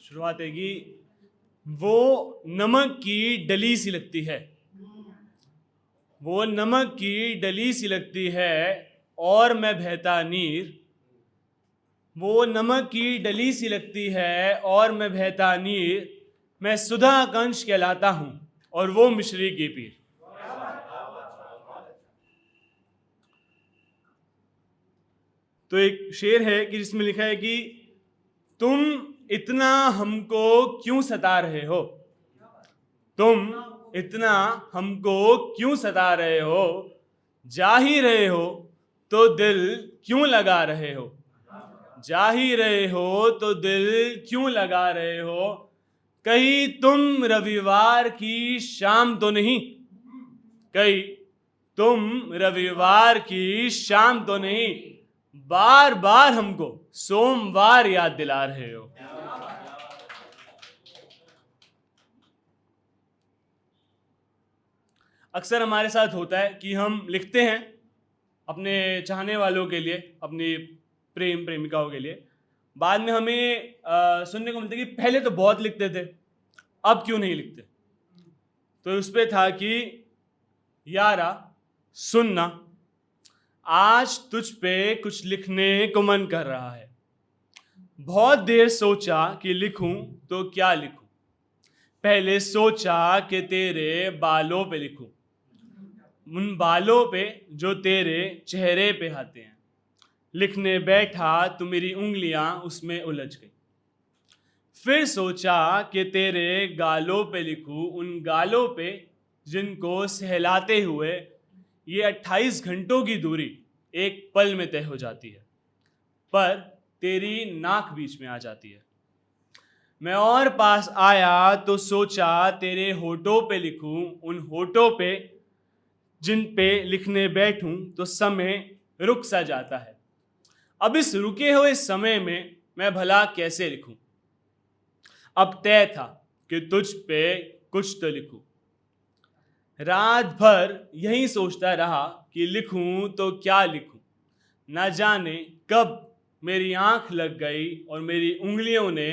शुरुआत है कि वो नमक की डली सी लगती है, वो नमक की डली सी लगती है और मैं बहता नीर। वो नमक की डली सी लगती है और मैं बहता नीर। मैं सुधा कंश कहलाता हूं और वो मिश्री की पीर। तो एक शेर है कि जिसमें लिखा है कि तुम इतना हमको क्यों सता रहे हो, तुम इतना हमको क्यों सता रहे हो, जा ही रहे हो तो दिल क्यों लगा रहे हो, जा ही रहे हो तो दिल क्यों लगा रहे हो। कहीं तुम रविवार की शाम तो नहीं, कहीं तुम रविवार की शाम तो नहीं, बार बार हमको सोमवार याद दिला रहे हो। अक्सर हमारे साथ होता है कि हम लिखते हैं अपने चाहने वालों के लिए, अपनी प्रेम प्रेमिकाओं के लिए, बाद में हमें सुनने को मिलता है कि पहले तो बहुत लिखते थे, अब क्यों नहीं लिखते। तो उस पर था कि यारा सुनना, आज तुझ पे कुछ लिखने को मन कर रहा है। बहुत देर सोचा कि लिखूं तो क्या लिखूं, पहले सोचा कि तेरे बालों पे लिखूं, उन बालों पे जो तेरे चेहरे पे आते हैं। लिखने बैठा तो मेरी उंगलियां उसमें उलझ गई। फिर सोचा कि तेरे गालों पे लिखूं, उन गालों पे जिनको सहलाते हुए ये 28 घंटों की दूरी एक पल में तय हो जाती है, पर तेरी नाक बीच में आ जाती है। मैं और पास आया तो सोचा तेरे होठों पे लिखूं, उन होठों पे जिन पे लिखने बैठूं तो समय रुक सा जाता है। अब इस रुके हुए समय में मैं भला कैसे लिखूं। अब तय था कि तुझ पे कुछ तो लिखूं। रात भर यही सोचता रहा कि लिखूं तो क्या लिखूं। ना जाने कब मेरी आंख लग गई और मेरी उंगलियों ने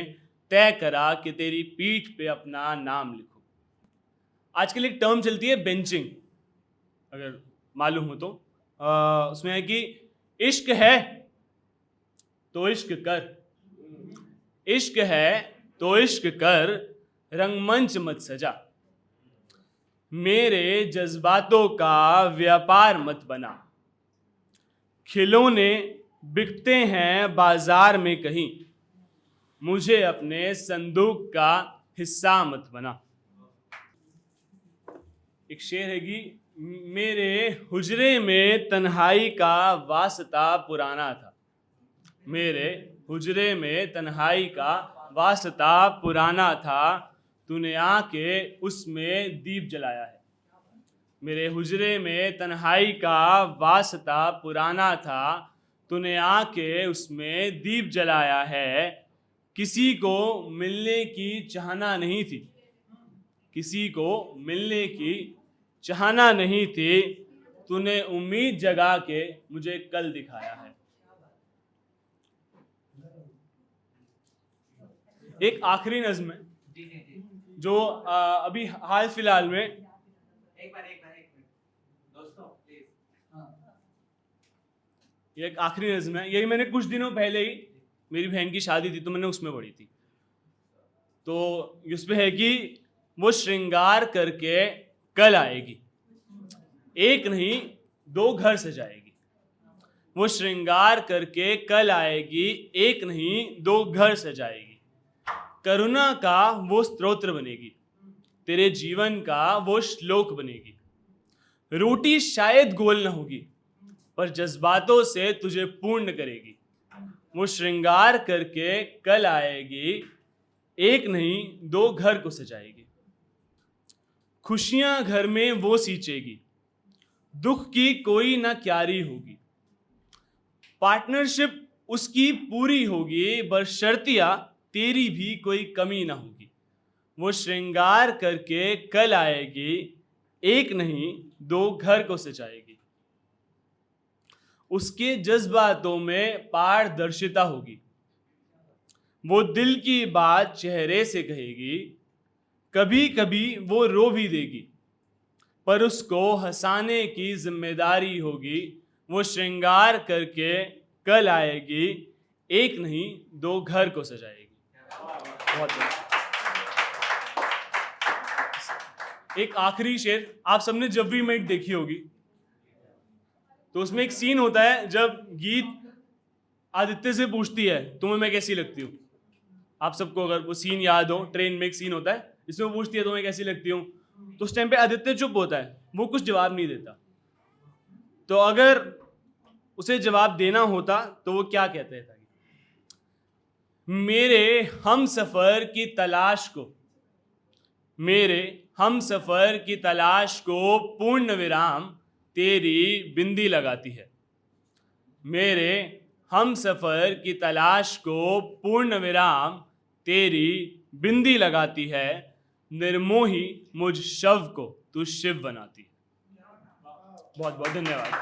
तय करा कि तेरी पीठ पे अपना नाम लिखूं। आजकल एक टर्म चलती है बेंचिंग, अगर मालूम हो तो। उसमें है कि इश्क है तो इश्क कर, इश्क है तो इश्क कर, रंगमंच मत सजा, मेरे जज्बातों का व्यापार मत बना। खिलौने बिकते हैं बाजार में कहीं, मुझे अपने संदूक का हिस्सा मत बना। एक शेर है कि मेरे हुजरे में तन्हाई का वास्ता पुराना था, मेरे हुजरे में तन्हाई का वास्ता पुराना था, तूने आके उसमें दीप जलाया है। मेरे हुजरे में तन्हाई का वास्ता पुराना था, तूने आके उसमें दीप जलाया है। किसी को मिलने की चाहना नहीं थी, किसी को मिलने की चाहना नहीं थी, तूने उम्मीद जगा के मुझे कल दिखाया है। एक आखिरी नज्म है जो अभी हाल फिलहाल में, एक मिनट दोस्तों प्लीज, ये एक आखिरी नज्म है। यही मैंने कुछ दिनों पहले ही, मेरी बहन की शादी थी तो मैंने उसमें पढ़ी थी। तो उस पे है कि वो श्रृंगार करके कल आएगी, एक नहीं दो घर सजाएगी। वो श्रृंगार करके कल आएगी, एक नहीं दो घर सजाएगी। करुणा का वो स्तोत्र बनेगी, तेरे जीवन का वो श्लोक बनेगी। रोटी शायद गोल न होगी, पर जज्बातों से तुझे पूर्ण करेगी। वो श्रृंगार करके कल आएगी, एक नहीं दो घर को सजाएगी। खुशियां घर में वो सींचेगी, दुख की कोई ना क्यारी होगी। पार्टनरशिप उसकी पूरी होगी, बशर्तिया तेरी भी कोई कमी ना होगी। वो श्रृंगार करके कल आएगी, एक नहीं दो घर को सजाएगी। उसके जज्बातों में पारदर्शिता होगी, वो दिल की बात चेहरे से कहेगी, कभी कभी वो रो भी देगी, पर उसको हंसाने की जिम्मेदारी होगी। वो श्रृंगार करके कल आएगी, एक नहीं 2 घर को सजाएगी। बहुत बढ़िया। एक आखिरी शेर, आप सबने जब वी मेट देखी होगी, तो उसमें एक सीन होता है जब गीत आदित्य से पूछती है तुम्हें मैं कैसी लगती हूँ। आप सबको अगर वो सीन याद हो, ट्रेन में एक सीन होता है जिसमें वो पूछती है तुम्हें कैसी लगती हूँ, तो उस टाइम पे आदित्य चुप होता है, वो कुछ जवाब नहीं देता। तो अगर उसे जवाब देना होता तो वो क्या कहते हैं? मेरे हम सफर की तलाश को, मेरे हम सफर की तलाश को पूर्ण विराम तेरी बिंदी लगाती है। मेरे हम सफर की तलाश को पूर्ण विराम तेरी बिंदी लगाती है। निर्मोही मुझ शव को तू शिव बनाती है। बहुत बहुत धन्यवाद।